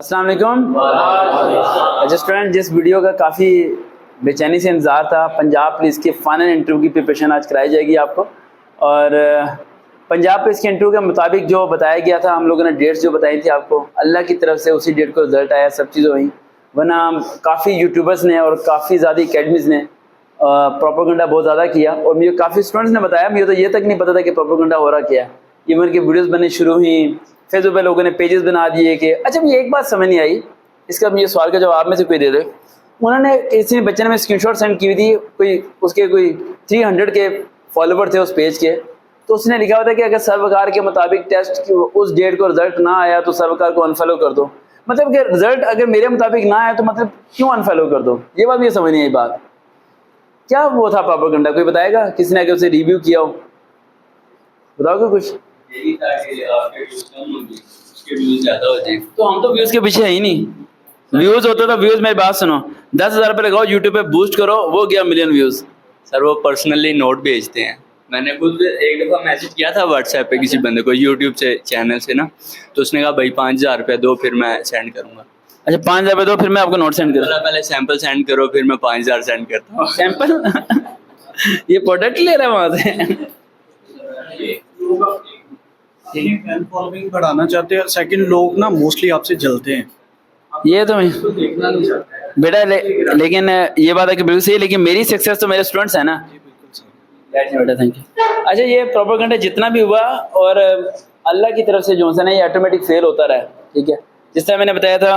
अस्सलाम वालेकुम। अच्छा स्टूडेंट, जिस वीडियो का काफ़ी बेचैनी से इंतज़ार था, पंजाब पुलिस के फाइनल इंटरव्यू की प्रिपरेशन आज कराई जाएगी आपको। और पंजाब पुलिस के इंटरव्यू के मुताबिक जो बताया गया था, हम लोगों ने डेट्स जो बताई थी आपको, अल्लाह की तरफ से उसी डेट को रिजल्ट आया, सब चीज़ें हुई। वरना काफ़ी यूट्यूबर्स ने और काफ़ी ज़्यादा अकेडमीज़ ने प्रोपेगेंडा बहुत ज़्यादा किया, और मुझे काफ़ी स्टूडेंट्स ने बताया, मुझे तो ये तक नहीं पता था कि प्रोपेगेंडा हो रहा क्या है। इवन की वीडियोस बननी शुरू हुई, फेसबुक पे लोगों ने पेजेस बना दिए कि अच्छा, मुझे एक बात समझ नहीं आई, इसका मुझे सवाल का जवाब में से कोई दे दे। उन्होंने किसी बच्चे ने स्क्रीनशॉट सेंड की हुई थी, कोई 300 के फॉलोवर थे उस पेज के, तो उसने लिखा हुआ था कि अगर सर्वकार के मुताबिक टेस्ट की उस डेट को रिजल्ट ना आया तो सर्वकार को अनफॉलो कर दो। मतलब कि रिजल्ट अगर मेरे मुताबिक ना आया तो मतलब क्यों अनफॉलो कर दो? ये बात मुझे समझ नहीं आई। बात क्या वो था प्रोपेगेंडा? कोई बताएगा? किसी ने अगर उसे रिव्यू किया हो, बताओगे कुछ? यही था कि आपके व्यूज कम होंगे, उसके व्यूज ज्यादा हो जाएंगे। तो हम तो व्यूज के पीछे है ही नहीं। व्यूज होता तो व्यूज, मेरी बात सुनो, 10,000 रुपये लगाओ यूट्यूब पे, बूस्ट करो, वो गया मिलियन व्यूज। सर वो पर्सनली नोट भेजते हैं। मैंने खुद एक दफा मैसेज किया था व्हाट्सएप पे किसी बंदे को यूट्यूब से चैनल से ना, तो उसने कहा भाई 5,000 रुपये दो फिर मैं सेंड करूंगा। अच्छा, 5,000 रुपये दो फिर मैं आपको नोट सेंड करूँ? पहले सैंपल सेंड करो फिर मैं 5,000 सेंड करता हूँ। सैंपल ये प्रोडक्ट ले रहा है वहां से। फैन फॉलोइंग बढ़ाना चाहते हैं। सेकंड, लोग ना मोस्टली आपसे जलते हैं। ये तो मैं तो देखना नहीं चाहते हैं। बेटा लेकिन ये बात है कि बिल्कुल सही है, लेकिन मेरी सक्सेस तो मेरे स्टूडेंट्स है ना। बेटा थैंक यू। अच्छा, ये प्रोपेगेंडा जितना भी हुआ और अल्लाह की तरफ से जो है ना, ये ऑटोमेटिक फेल होता रहा, ठीक है। जिस तरह मैंने बताया था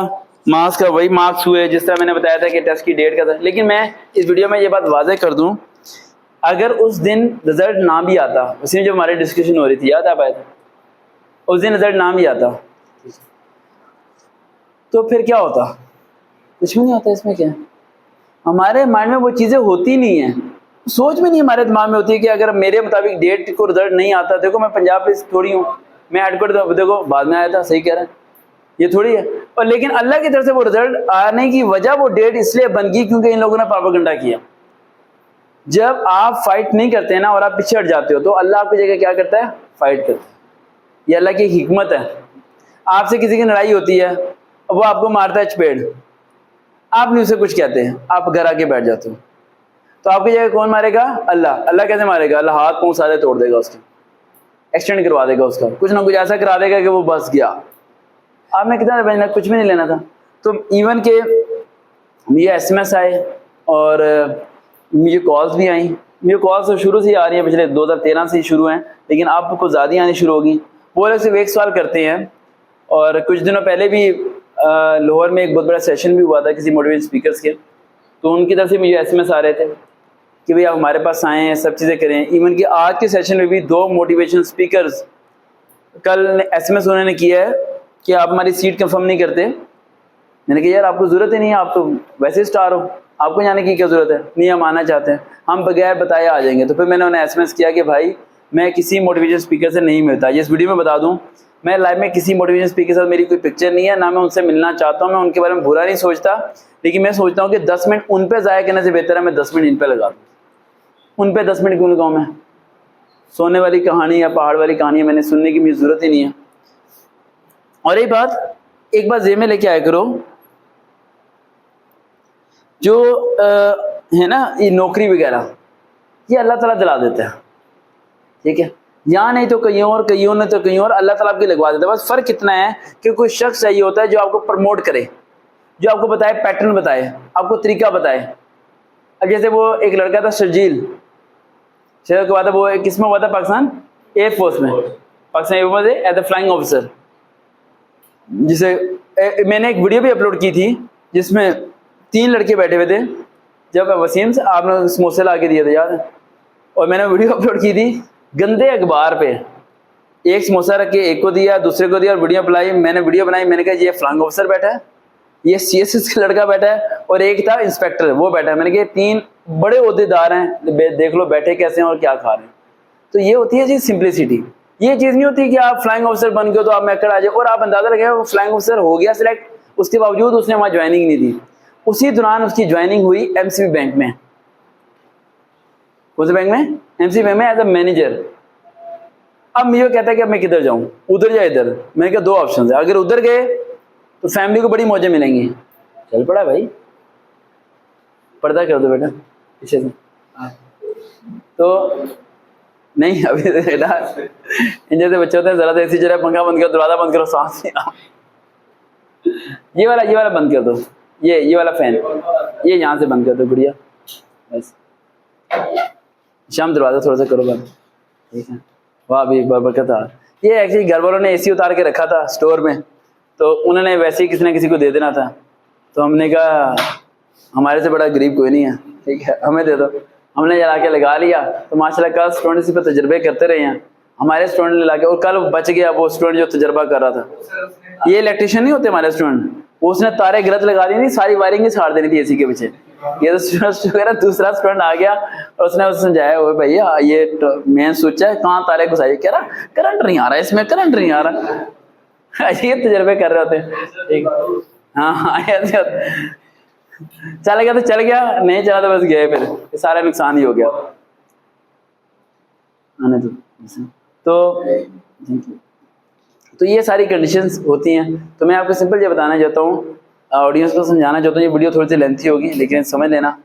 मार्क्स का वही मार्क्स हुए, जिस तरह मैंने बताया था कि टेस्ट की डेट का था। लेकिन मैं इस वीडियो में ये बात वाज़ेह कर दूं, अगर उस दिन रिजल्ट ना भी आता, उसी में जो हमारी डिस्कशन हो रही थी, याद आ पाया था, उस दिन रिजल्ट ना भी आता तो फिर क्या होता? कुछ भी नहीं होता। इसमें क्या है, हमारे माइंड में वो चीज़ें होती नहीं है, सोच में नहीं हमारे दिमाग में होती है कि अगर मेरे मुताबिक डेट को रिजल्ट नहीं आता, देखो मैं पंजाब पुलिस थोड़ी हूँ, मैं हेडक्वार्टर देखो बाद में आया था, सही कह रहा है, ये थोड़ी है। और लेकिन अल्लाह की तरफ से वो रिजल्ट आने की वजह, वो डेट इसलिए बन गई क्योंकि इन लोगों ने प्रोपेगेंडा किया। जब आप फाइट नहीं करते ना और आप पीछे हट जाते हो, तो अल्लाह आपकी जगह क्या करता है? फाइट करता है। ये अल्लाह की हिकमत है। आपसे किसी की लड़ाई होती है, वो आपको मारता है चपेड़, आप नहीं उसे कुछ कहते हैं, आप घर आके बैठ जाते हो, तो आपकी जगह कौन मारेगा? अल्लाह। अल्लाह कैसे मारेगा? अल्लाह हाथ पांव सारे तोड़ देगा, उसके एक्सटेंड करवा देगा, उसका कुछ ना कुछ ऐसा करा देगा कि वो बस गया। आपने कितना बचना, कुछ भी नहीं लेना था। तो इवन के मुझे SMS आए और मुझे कॉल्स भी आई। मुझे कॉल्स तो शुरू से ही आ रही है, पिछले 2013 से ही शुरू हैं, लेकिन अब कुछ ज़्यादा आनी शुरू होगी। वो लोग सिर्फ एक सवाल करते हैं। और कुछ दिनों पहले भी लाहौर में एक बहुत बड़ा सेशन भी हुआ था किसी मोटिवेशन स्पीकर्स के, तो उनकी तरफ से मुझे SMS आ रहे थे कि भाई आप हमारे पास आएँ, सब चीज़ें करें। इवन कि आज के सेशन में भी 2 मोटिवेशन स्पीकर्स कल SMS उन्होंने किया है कि आप हमारी सीट कंफर्म नहीं करते। मैंने कहा यार आपको ज़रूरत ही नहीं है, आप तो वैसे स्टार हो, आपको जाने की क्या ज़रूरत है? नहीं, हम आना चाहते हैं, हम बगैर बताए आ जाएंगे। तो फिर मैंने उन्हें SMS किया कि भाई मैं किसी मोटिवेशन स्पीकर से नहीं मिलता। ये इस वीडियो में बता दूं, मैं लाइफ में किसी मोटिवेशन स्पीकर के साथ मेरी कोई पिक्चर नहीं है, ना मैं उनसे मिलना चाहता हूँ, मैं उनके बारे में बुरा नहीं सोचता। लेकिन मैं सोचता हूँ कि 10 मिनट उन पर ज़ाया करने से बेहतर है मैं 10 मिनट इन पर लगा दूँ। उन पर 10 मिनट क्यों लगाऊँ मैं? सोने वाली कहानी या पहाड़ वाली कहानी मैंने सुनने की मुझे ज़रूरत ही नहीं है। और एक बात जेब में लेके आया करो, जो है ना ये नौकरी वगैरह, ये अल्लाह ताला दिला देता है, ठीक है। यहाँ नहीं तो कहीं और, कहीं नहीं तो कहीं और, अल्लाह ताला आपकी लगवा देता है। बस फ़र्क कितना है कि कोई शख्स चाहिए होता है जो आपको प्रमोट करे, जो आपको बताए, पैटर्न बताए, आपको तरीका बताए। अब जैसे वो एक लड़का था शर्जील के बाद, वो किस में हुआ था? पाकिस्तान एयरफोर्स में, पाकिस्तान एयरफोर्स में एज ए फ्लाइंग ऑफिसर। जिसे मैंने एक वीडियो भी अपलोड की थी जिसमें 3 लड़के बैठे हुए थे, जब वसीम से आपने समोसे ला के दिए थे, याद है? और मैंने वीडियो अपलोड की थी गंदे अखबार पे, एक समोसा रख के एक को दिया, दूसरे को दिया, और वीडियो अपलाई, मैंने वीडियो बनाई। मैंने कहा ये फ्लाइंग ऑफिसर बैठा है, ये CSS का लड़का बैठा है, और एक था इंस्पेक्टर, वो बैठा है। मैंने कहा 3 बड़े ओहदेदार हैं, देख लो बैठे कैसे हैं और क्या खा रहे हैं। तो ये होती है जी सिंप्लिसिटी। ये चीज़ नहीं होती कि आप फ्लाइंग ऑफिसर बन गए तो आप मैकड़ आ जाए और आप अंदाजा लगाए वो फ्लाइंग ऑफिसर हो गया सिलेक्ट, उसके बावजूद उसने वहाँ ज्वाइनिंग नहीं दी। उसी दौरान उसकी ज्वाइनिंग हुई MCB बैंक में। कौन से बैंक में? MCB बैंक में एज ए मैनेजर। अब मुझे कहता है कि अब मैं किधर जाऊँ, उधर या इधर? मैंने कहा 2 ऑप्शन है, अगर उधर गए तो फैमिली को बड़ी मौजें मिलेंगी। चल पड़ा भाई, पर्दा कर दो बेटा पीछे से। तो नहीं अभी बेटा इन जैसे बच्चे होते हैं, जरा ऐसी जरा पंखा बंद करो, दरवाजा बंद करो, सांस ये वाला बंद कर दो, ये वाला फैन ये यहाँ से बंद कर दो गुड़िया, बस। शाम दरवाजा थोड़ा सा करो बंद, ठीक है। वाह भी बरकत था। ये एक्चुअली घर वालों ने एसी उतार के रखा था स्टोर में, तो उन्होंने वैसे ही किसी ना किसी को दे देना था, तो हमने कहा हमारे से बड़ा गरीब कोई नहीं है, ठीक है हमें दे दो। हमने जला के लगा लिया, तो माशाल्लाह कल स्टूडेंट इसी पर तजर्बे करते रहे हैं, हमारे स्टूडेंट ने लाके, और कल बच गया वो स्टूडेंट जो तजर्बा कर रहा था। ये इलेक्ट्रिशियन नहीं होते हमारे स्टूडेंट, उसने तारे गलत लगा दी थी, सारी वायरिंग ही साड़ देनी थी एसी के पीछे। ये तो स्टूडेंट दूसरा स्टूडेंट आ गया और उसने उसे समझाया, वो भैया ये मेन स्विच है, कहाँ तारे घुसाइए, कह रहा करंट नहीं आ रहा इसमें, करंट नहीं आ रहा। ये तजर्बे कर रहे होते, ठीक। हाँ ऐसे चल गया तो चल गया, नहीं चला तो बस गए, फिर सारा नुकसान ही हो गया। आने दो। तो ये सारी कंडीशंस होती हैं। तो मैं आपको सिंपल ये बताना चाहता हूँ, ऑडियंस को समझाना चाहता हूँ, ये वीडियो थोड़ी सी लेंथी होगी लेकिन समझ लेना।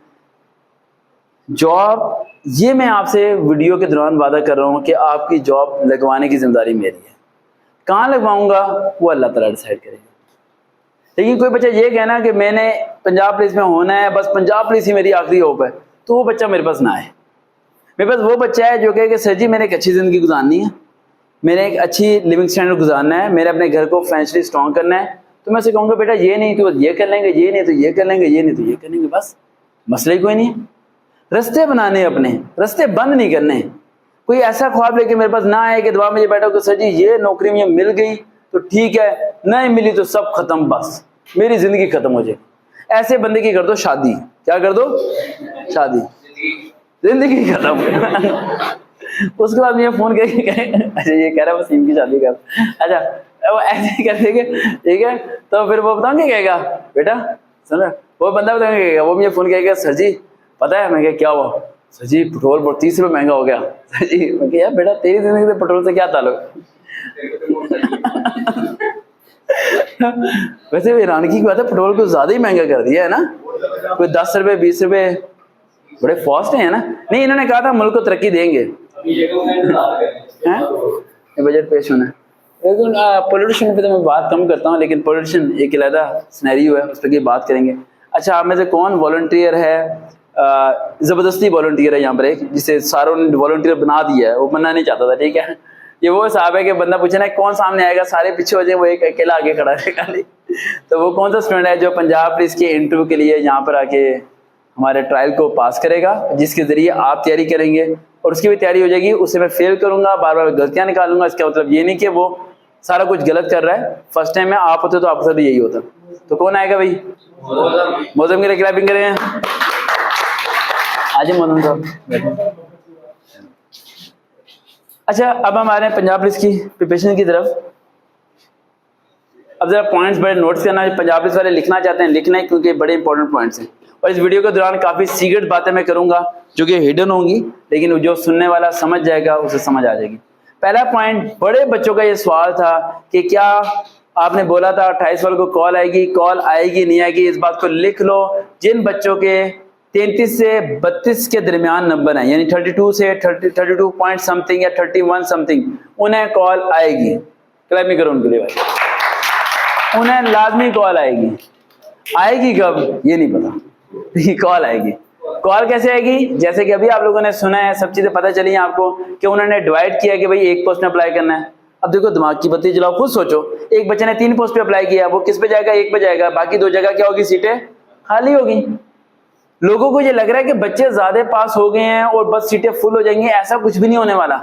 जॉब, ये मैं आपसे वीडियो के दौरान वादा कर रहा हूँ कि आपकी जॉब लगवाने की जिम्मेदारी मेरी है। कहाँ लगवाऊंगा वो अल्लाह ताला डिसाइड करेगा। लेकिन कोई बच्चा ये कहना कि मैंने पंजाब पुलिस में होना है, बस पंजाब पुलिस ही मेरी आखिरी होप है, तो वो बच्चा मेरे पास ना आए। मेरे पास वो बच्चा है जो कहे कि सर जी मैंने एक अच्छी ज़िंदगी गुजारनी है, मैंने एक अच्छी लिविंग स्टैंडर्ड गुजारना है, मेरे अपने घर को फाइनेंशियली स्ट्रॉन्ग करना है, तो मैं उसे कहूँगा बेटा ये नहीं तो ये कर लेंगे, ये नहीं तो ये कर लेंगे, ये नहीं तो ये कर लेंगे, बस मसला ही कोई नहीं है। रास्ते बनाने अपने, रास्ते बंद नहीं करने। कोई ऐसा ख्वाब लेके मेरे पास ना आए कि दुआ में ये बैठा कि सर जी ये नौकरी मुझे मिल गई तो ठीक है, नहीं मिली तो सब खत्म, बस मेरी जिंदगी खत्म हो जाए। ऐसे बंदे की कर दो शादी, क्या कर दो, शादी, जिंदगी खत्म। उसके बाद मुझे फोन करके अच्छा ये कह रहा है वसीम की शादी कर, अच्छा वो ऐसे कर देंगे, ठीक है। तो फिर वो बताऊंगे कहेगा बेटा सुन, वो बंदा बताऊंगा कहेगा, वो मुझे फोन करेगा सर जी पता है, मैं क्या हुआ, सर जी पेट्रोल 30 रुपये महंगा हो गया। सर जी मैं यार बेटा तेरी जिंदगी से पेट्रोल से क्या ताल्लुक। वैसे हैरानगी की बात है, पेट्रोल को ज्यादा ही महंगा कर दिया है ना, कोई 10 रुपये 20 रुपये, बड़े फास्ट हैं ना। नहीं इन्होंने कहा था मुल्क को तरक्की देंगे, बजट पेश होना है। लेकिन पॉलिटिशियन पे तो मैं बात कम करता हूँ, लेकिन पॉलिटिशियन एक अलग सिनेरियो है, उस पर बात करेंगे। अच्छा आप में से कौन वॉलंटियर है, ज़बरदस्ती वॉलंटियर है यहाँ पर एक, जिसे सारों ने वॉलंटियर बना दिया है, वो बनना नहीं चाहता था, ठीक है। ये वो साहब है कि बंदा पूछे ना कौन सामने आएगा, सारे पीछे हो जाए, वो एक अकेला आगे खड़ा रहेगा। तो वो कौन सा स्टूडेंट है जो पंजाब पुलिस के इंटरव्यू के लिए यहाँ पर आके हमारे ट्रायल को पास करेगा, जिसके जरिए आप तैयारी करेंगे और उसकी भी तैयारी हो जाएगी, उसे मैं फेल करूंगा, बार बार गलतियां निकालूंगा। इसका मतलब ये नहीं कि वो सारा कुछ गलत कर रहा है, फर्स्ट टाइम में आप होते तो आपके साथ भी यही होता। तो कौन आएगा भाई, मौसम के लिए क्लैपिंग करें आज मौसम साहब। अच्छा अब हम आ रहे हैं पंजाब पुलिस की प्रिपरेशन की तरफ। अब जरा पॉइंट्स बड़े नोट्स करना, पंजाब पुलिस वाले लिखना चाहते हैं लिखना है, क्योंकि बड़े इंपॉर्टेंट पॉइंट्स हैं। और इस वीडियो के दौरान काफ़ी सीक्रेट बातें मैं करूंगा जो कि हिडन होंगी, लेकिन जो सुनने वाला समझ जाएगा उसे समझ आ जाएगी। पहला पॉइंट, बड़े बच्चों का ये सवाल था कि क्या आपने बोला था 28 वालों को कॉल आएगी, कॉल आएगी नहीं आएगी, इस बात को लिख लो। जिन बच्चों के 33 से 32 के दरमियान नंबर है, यानी 32 से 32 पॉइंट समथिंग या 31 समथिंग, उन्हें कॉल आएगी। क्लैप करो उनके लिए भाई, उन्हें लाजमी कॉल आएगी। आएगी कब ये नहीं पता, कॉल आएगी। कॉल कैसे आएगी, जैसे कि अभी आप लोगों ने सुना है, सब चीजें पता चली हैं आपको कि उन्होंने डिवाइड किया कि भाई एक पोस्ट में अप्लाई करना है। अब देखो दिमाग की बत्ती जलाओ, खुद सोचो, एक बच्चे ने 3 पोस्ट पे अप्लाई किया, वो किस पे जाएगा, एक पे जाएगा, बाकी 2 जगह क्या होगी, सीटें खाली होगी। लोगों को ये लग रहा है कि बच्चे ज्यादा पास हो गए हैं और बस सीटें फुल हो जाएंगी, ऐसा कुछ भी नहीं होने वाला।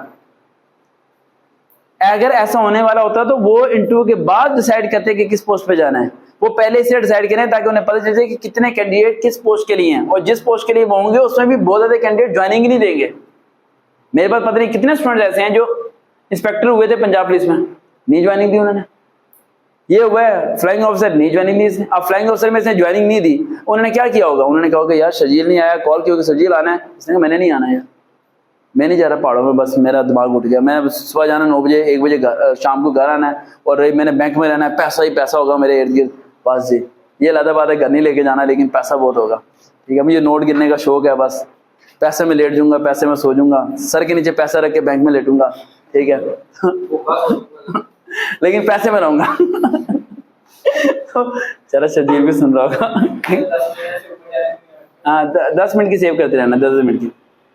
अगर ऐसा होने वाला होता तो वो इंटरव्यू के बाद डिसाइड करते कि किस पोस्ट पे जाना है, वो पहले से डिसाइड करें ताकि उन्हें पता चल जाए कि कितने कैंडिडेट किस पोस्ट के लिए हैं, और जिस पोस्ट के लिए वो होंगे उसमें भी बहुत ज्यादा कैंडिडेट ज्वाइनिंग नहीं देंगे। मेरे पास पता नहीं कितने स्टूडेंट ऐसे हैं जो इंस्पेक्टर हुए थे पंजाब पुलिस में, नहीं ज्वाइनिंग दी उन्होंने। ये हुआ है फ्लाइंग ऑफिसर, नहीं ज्वाइनिंग दी इसने। अब फ्लाइंग ऑफिसर में इसने ज्वाइनिंग नहीं दी, उन्होंने क्या किया होगा, उन्होंने कहा होगा यार शजील नहीं आया, कॉल किया शजील आना है, इसने कहा मैंने नहीं आना यार, मैं नहीं जा रहा पहाड़ों में, बस मेरा दिमाग उठ गया, मैं सुबह जाना 9 बजे 1 बजे शाम को घर आना है, और मैंने बैंक में रहना है, पैसा ही पैसा होगा मेरे इर्द गिर्द, बस जी, ये लादा बात है, घर नहीं लेके जाना लेकिन पैसा बहुत होगा। ठीक है, मुझे नोट गिनने का शौक है, बस पैसे में लेट जाऊंगा, पैसे में सो जाऊंगा, सर के नीचे पैसा रख के बैंक में लेटूंगा। ठीक है लेकिन पैसे में रहूंगा चलो शजीर भी सुन रहा होगा हाँ 10 मिनट की सेव करते रहना, 10 मिनट की।